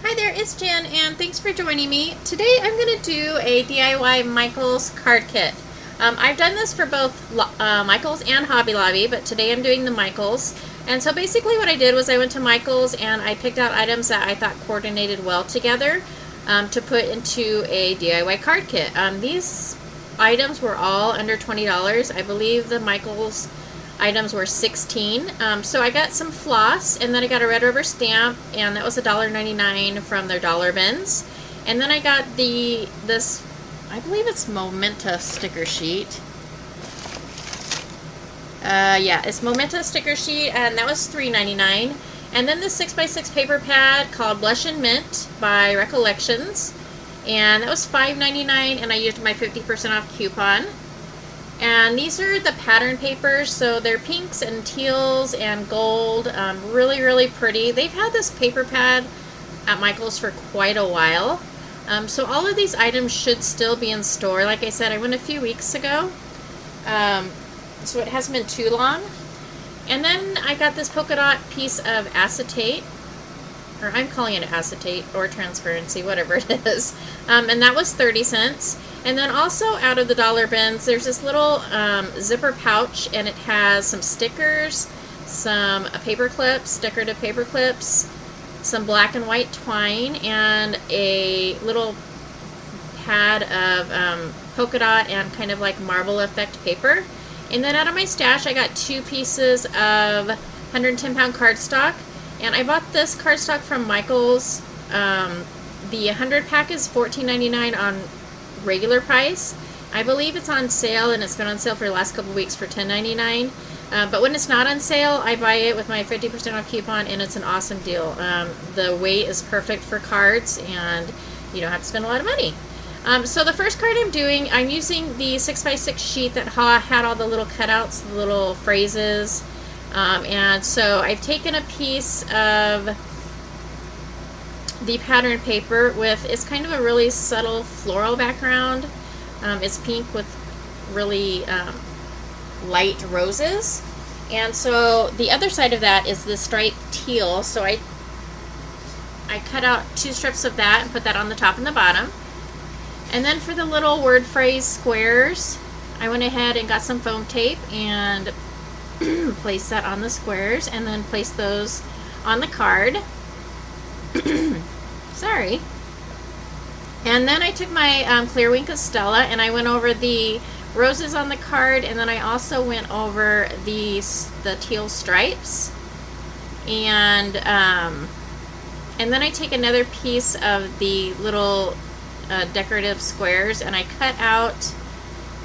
Hi there, it's Jen, and thanks for joining me. Today I'm going to do a DIY Michaels card kit. I've done this for both Michaels and Hobby Lobby, but today I'm doing the Michaels. And so basically what I did was I went to Michaels and I picked out items that I thought coordinated well together to put into a DIY card kit. These items were all under $20. I believe the Michaels items were $16. So I got some floss, and then I got a red rubber stamp, and that was $1.99 from their dollar bins. And then I got this, I believe it's Momenta sticker sheet. Yeah, it's Momenta sticker sheet, and that was $3.99. And then the 6x6 paper pad called Blush and Mint by Recollections, and that was $5.99, and I used my 50% off coupon. And these are the pattern papers, so they're pinks and teals and gold, really, really pretty. They've had this paper pad at Michaels for quite a while. So all of these items should still be in store. Like I said, I went a few weeks ago, so it hasn't been too long. And then I got this polka dot piece of acetate, or I'm calling it acetate or transparency, whatever it is. And that was 30 cents. And then also out of the dollar bins, there's this little zipper pouch, and it has some stickers, some paper clips, decorative paper clips, some black and white twine, and a little pad of polka dot and kind of like marble effect paper. And then out of my stash, I got 2 pieces of 110-pound cardstock, and I bought this cardstock from Michaels. The 100 pack is $14.99 on regular price. I believe it's on sale, and it's been on sale for the last couple weeks for $10.99. But when it's not on sale, I buy it with my 50% off coupon, and it's an awesome deal. The weight is perfect for cards, and you don't have to spend a lot of money. So the first card I'm doing, I'm using the 6x6 sheet that had all the little cutouts, the little phrases. And so I've taken a piece of the pattern paper with, it's kind of a really subtle floral background. It's pink with really light roses. And so the other side of that is the striped teal. So I cut out 2 strips of that and put that on the top and the bottom. And then for the little word phrase squares, I went ahead and got some foam tape and placed that on the squares, and then placed those on the card. Sorry. And then I took my Clear Wink Estella, and I went over the roses on the card, and then I also went over the teal stripes. And then I take another piece of the little decorative squares, and I cut out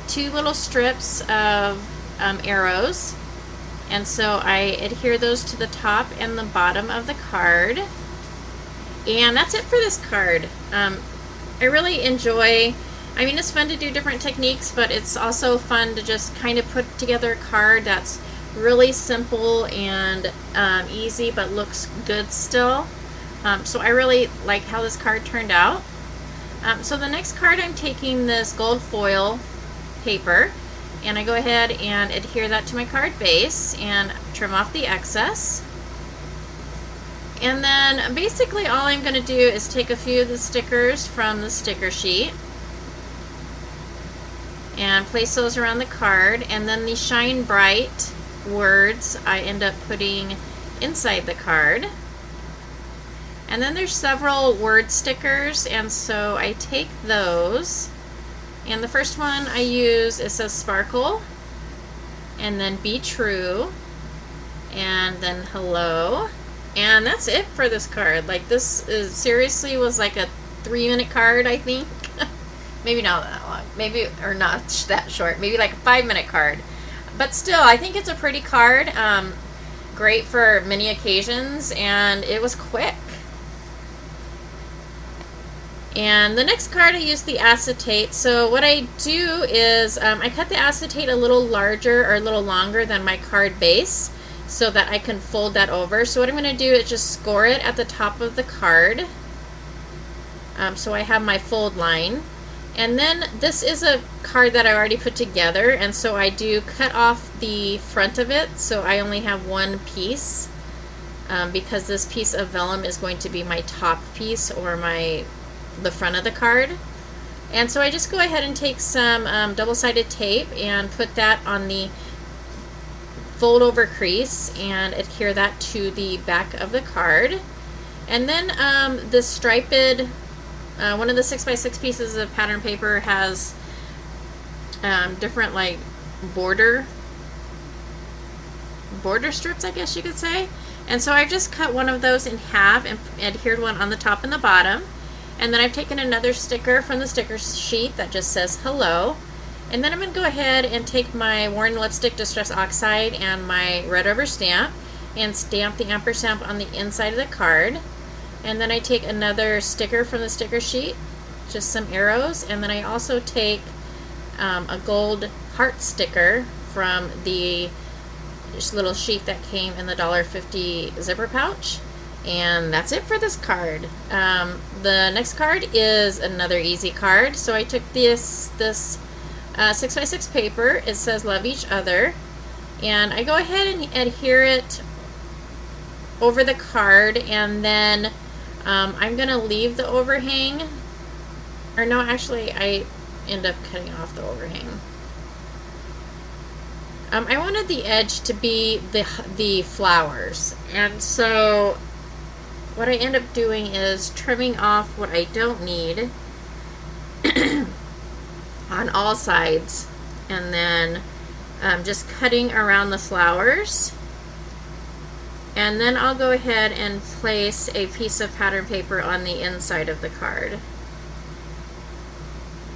2 little strips of arrows. And so I adhere those to the top and the bottom of the card. And that's it for this card. I really enjoy, I mean, it's fun to do different techniques, but it's also fun to just kind of put together a card that's really simple and easy, but looks good still. So I really like how this card turned out. So the next card, I'm taking this gold foil paper, and I go ahead and adhere that to my card base and trim off the excess. And then basically all I'm going to do is take a few of the stickers from the sticker sheet and place those around the card, and then the Shine Bright words I end up putting inside the card. And then there's several word stickers, and so I take those, and the first one I use, it says sparkle, and then be true, and then hello. And that's it for this card. Like, this is seriously was like a 3-minute card, I think. Maybe not that long. Maybe, or not that short. Maybe like a 5-minute card. But still, I think it's a pretty card. Great for many occasions, and it was quick. And the next card, I use the acetate. So what I do is I cut the acetate a little larger or a little longer than my card base, so that I can fold that over. So what I'm going to do is just score it at the top of the card, so I have my fold line. And then this is a card that I already put together, and so I do cut off the front of it, so I only have one piece because this piece of vellum is going to be my top piece, or the front of the card. And so I just go ahead and take some double-sided tape and put that on the fold over crease and adhere that to the back of the card. And then the striped, one of the 6x6 pieces of pattern paper has different like border strips, I guess you could say. And so I've just cut one of those in half and adhered one on the top and the bottom. And then I've taken another sticker from the sticker sheet that just says hello. And then I'm going to go ahead and take my Worn Lipstick Distress Oxide and my red rubber stamp and stamp the ampersand on the inside of the card. And then I take another sticker from the sticker sheet, just some arrows, and then I also take a gold heart sticker from the little sheet that came in the $1.50 zipper pouch. And that's it for this card. The next card is another easy card. So I took this 6x6 paper. It says love each other, and I go ahead and adhere it over the card, and then I'm gonna leave the overhang, or no, actually I end up cutting off the overhang. I wanted the edge to be the flowers, and so what I end up doing is trimming off what I don't need on all sides, and then just cutting around the flowers. And then I'll go ahead and place a piece of pattern paper on the inside of the card.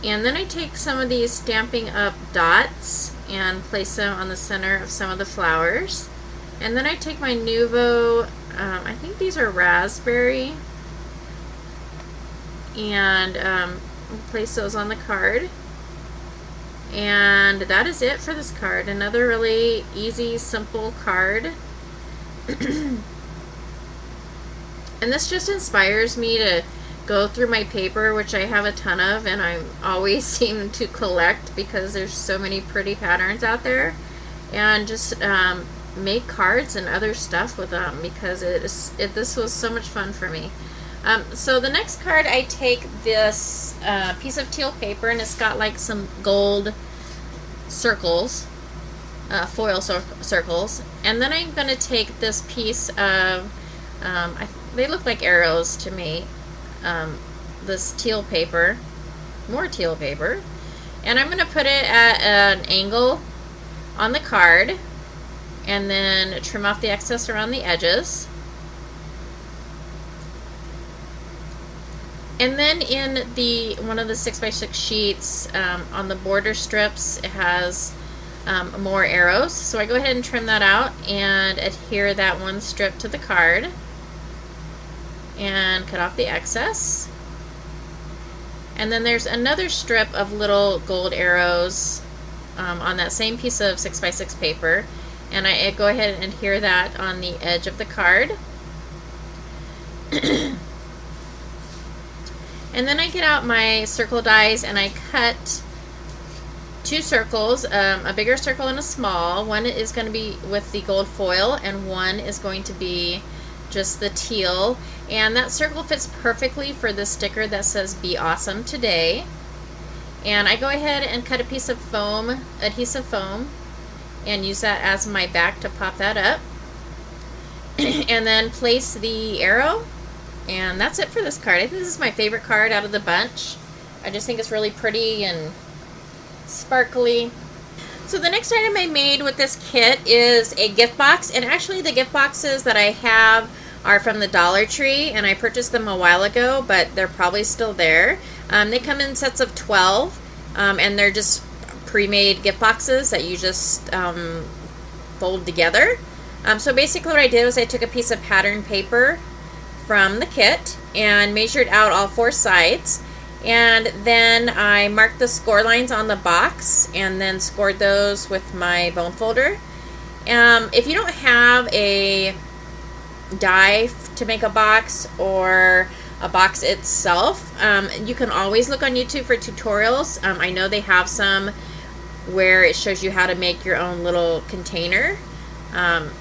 And then I take some of these Stampin' Up! Dots and place them on the center of some of the flowers. And then I take my Nuvo, I think these are raspberry, and place those on the card. And that is it for this card. Another really easy, simple card. And this just inspires me to go through my paper, which I have a ton of, and I always seem to collect because there's so many pretty patterns out there, and just make cards and other stuff with them, because this was so much fun for me. So the next card, I take this piece of teal paper, and it's got like some gold circles, foil circles, and then I'm going to take this piece of, they look like arrows to me, this teal paper, more teal paper, and I'm going to put it at an angle on the card, and then trim off the excess around the edges. And then in one of the 6x6 sheets, on the border strips, it has more arrows. So I go ahead and trim that out and adhere that one strip to the card and cut off the excess. And then there's another strip of little gold arrows on that same piece of 6x6 paper, and I go ahead and adhere that on the edge of the card. And then I get out my circle dies and I cut two circles, a bigger circle and a small. One is going to be with the gold foil, and one is going to be just the teal. And that circle fits perfectly for the sticker that says "Be Awesome Today." And I go ahead and cut a piece of foam, adhesive foam, and use that as my back to pop that up. And then place the arrow. And that's it for this card. I think this is my favorite card out of the bunch. I just think it's really pretty and sparkly. So the next item I made with this kit is a gift box. And actually the gift boxes that I have are from the Dollar Tree, and I purchased them a while ago, but they're probably still there. They come in sets of 12, and they're just pre-made gift boxes that you just fold together. So basically what I did was I took a piece of pattern paper from the kit and measured out all four sides, and then I marked the score lines on the box and then scored those with my bone folder. If you don't have a die to make a box or a box itself, you can always look on YouTube for tutorials. I know they have some where it shows you how to make your own little container.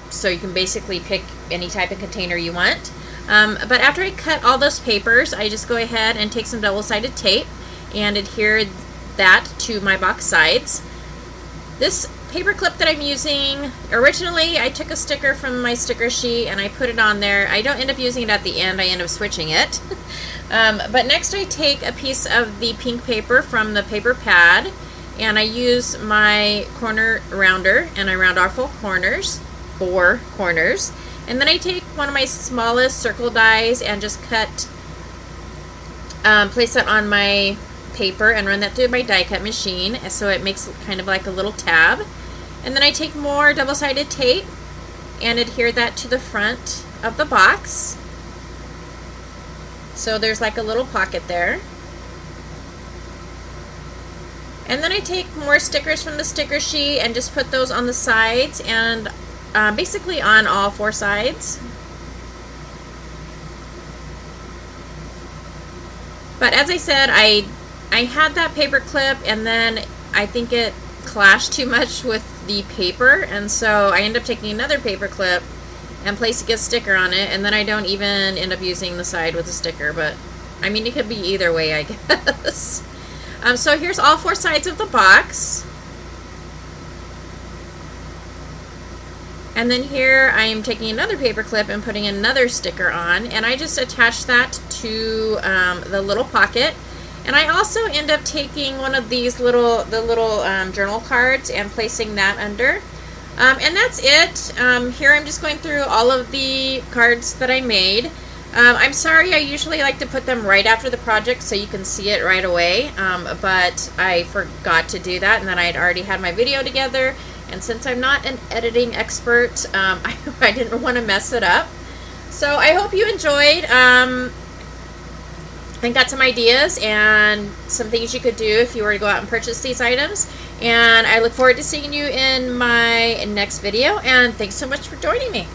So you can basically pick any type of container you want. But after I cut all those papers, I just go ahead and take some double-sided tape and adhere that to my box sides. This paper clip that I'm using, originally I took a sticker from my sticker sheet and I put it on there. I don't end up using it at the end, I end up switching it. But next I take a piece of the pink paper from the paper pad and I use my corner rounder and I round off all corners, 4 corners. And then I take one of my smallest circle dies and just cut, place that on my paper and run that through my die cut machine so it makes kind of like a little tab. And then I take more double-sided tape and adhere that to the front of the box. So there's like a little pocket there. And then I take more stickers from the sticker sheet and just put those on the sides and basically on all 4 sides. But as I said, I had that paper clip and then I think it clashed too much with the paper, and so I end up taking another paper clip and placing a sticker on it, and then I don't even end up using the side with a sticker, but I mean it could be either way, I guess. So here's all 4 sides of the box. And then here I am taking another paper clip and putting another sticker on, and I just attach that to the little pocket. And I also end up taking one of these little journal cards and placing that under. And that's it. Here I'm just going through all of the cards that I made. I'm sorry, I usually like to put them right after the project so you can see it right away, but I forgot to do that, and then I had already had my video together, and since I'm not an editing expert, I didn't want to mess it up. So I hope you enjoyed. I got some ideas and some things you could do if you were to go out and purchase these items, and I look forward to seeing you in my next video, and thanks so much for joining me.